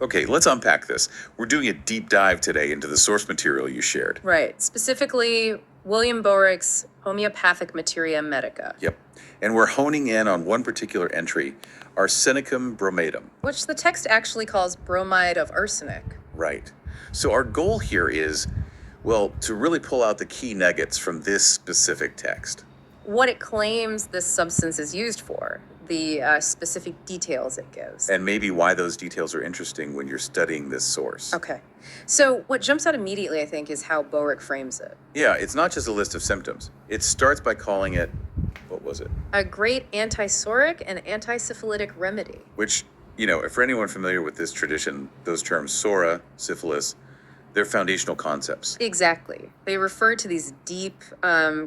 Okay, let's unpack this. We're doing a deep dive today into the source material you shared. Right. Specifically, William Boericke's Homeopathic Materia Medica, Yep. And we're honing in on one particular entry, Arsenicum bromatum. which the text actually calls bromide of arsenic. Right. So our goal here is, well, to really pull out the key nuggets from this specific text. What it claims this substance is used for, the specific details it gives. And maybe why those details are interesting when you're studying this source. Okay. So, what jumps out immediately, I think, is how Boericke frames it. Yeah, it's not just a list of symptoms. It starts by calling it, what was it? A great antisoric and antisyphilitic remedy. Which, for anyone familiar with this tradition, those terms, sora, syphilis, they're foundational concepts. Exactly. They refer to these deep,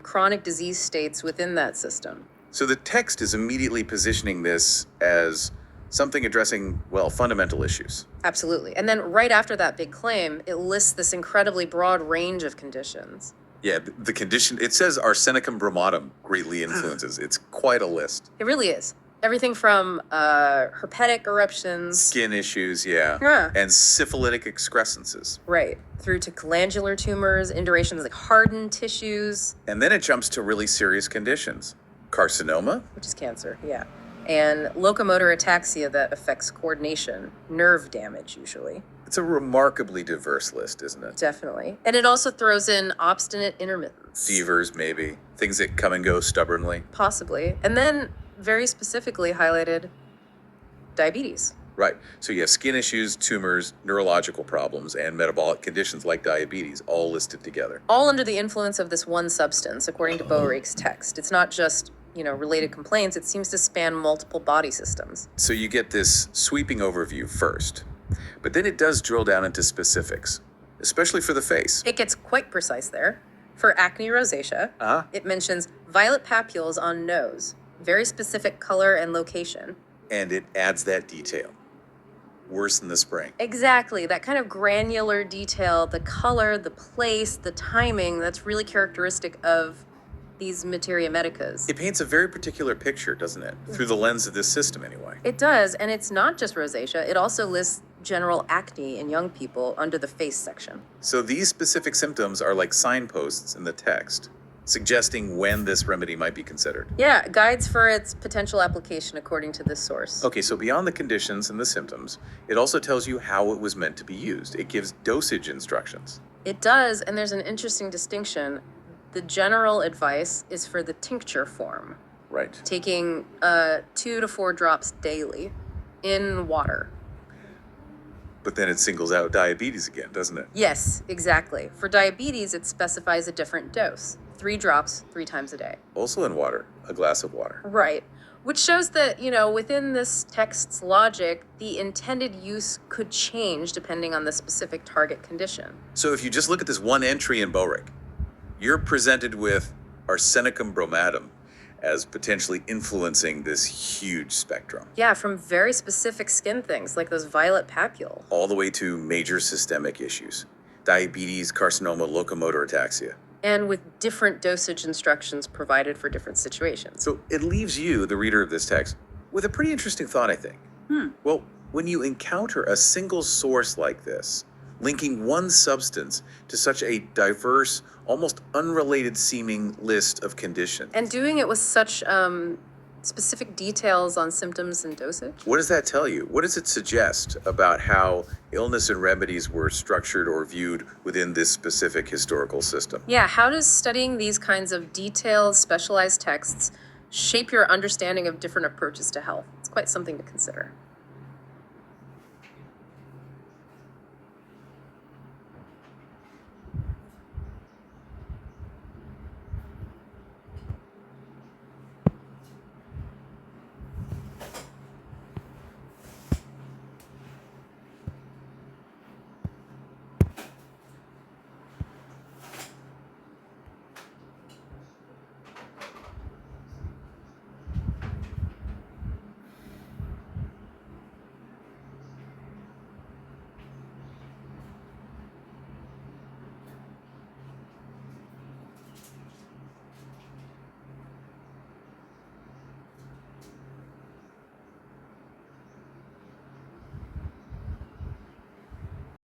chronic disease states within that system. So the text is immediately positioning this as something addressing, well, fundamental issues. Absolutely. And then right after that big claim, it lists this incredibly broad range of conditions. Yeah, the condition, it says Arsenicum bromatum greatly influences. It's quite a list. It really is. Everything from herpetic eruptions. Skin issues, yeah. Yeah. And syphilitic excrescences. Right. Through to glandular tumors, indurations like hardened tissues. And then it jumps to really serious conditions. Carcinoma, Which is cancer, yeah. And locomotor ataxia that affects coordination, nerve damage usually. it's a remarkably diverse list, isn't it? Definitely. And it also throws in obstinate intermittence. Fevers, maybe. Things that come and go stubbornly. Possibly. And then very specifically highlighted diabetes. Right. So you have skin issues, tumors, neurological problems, and metabolic conditions like diabetes all listed together. All under the influence of this one substance, according to Boericke's text. It's not just, related complaints. It seems to span multiple body systems. So you get this sweeping overview first, but then it does drill down into specifics, especially for the face. It gets quite precise there. For acne rosacea, it mentions violet papules on nose, very specific color and location. And it adds that detail. Worse in the spring. Exactly, that kind of granular detail, the color, the place, the timing, that's really characteristic of these materia medicas. It paints a very particular picture, doesn't it? Through the lens of this system, anyway. It does, and it's not just rosacea, it also lists general acne in young people under the face section. So these specific symptoms are like signposts in the text, suggesting when this remedy might be considered. Yeah, guides for its potential application according to this source. Okay, so beyond the conditions and the symptoms, it also tells you how it was meant to be used. It gives dosage instructions. It does, and there's an interesting distinction. The general advice is for the tincture form, Right. taking 2 to 4 drops daily in water. But then it singles out diabetes again, doesn't it? Yes, exactly. For diabetes, it specifies a different dose, 3 drops 3 times a day. Also in water, a glass of water. Right. Which shows that, within this text's logic, the intended use could change depending on the specific target condition. So if you just look at this one entry in Boericke, you're presented with Arsenicum bromatum as potentially influencing this huge spectrum, Yeah, from very specific skin things like those violet papule. all the way to major systemic issues, diabetes, carcinoma, locomotor ataxia. And with different dosage instructions provided for different situations. So it leaves you, the reader of this text, with a pretty interesting thought, I think. Well, when you encounter a single source like this, linking one substance to such a diverse, almost unrelated seeming list of conditions, And doing it with such specific details on symptoms and dosage. what does that tell you? What does it suggest about how illness and remedies were structured or viewed within this specific historical system? Yeah, how does studying these kinds of detailed, specialized texts shape your understanding of different approaches to health? It's quite something to consider.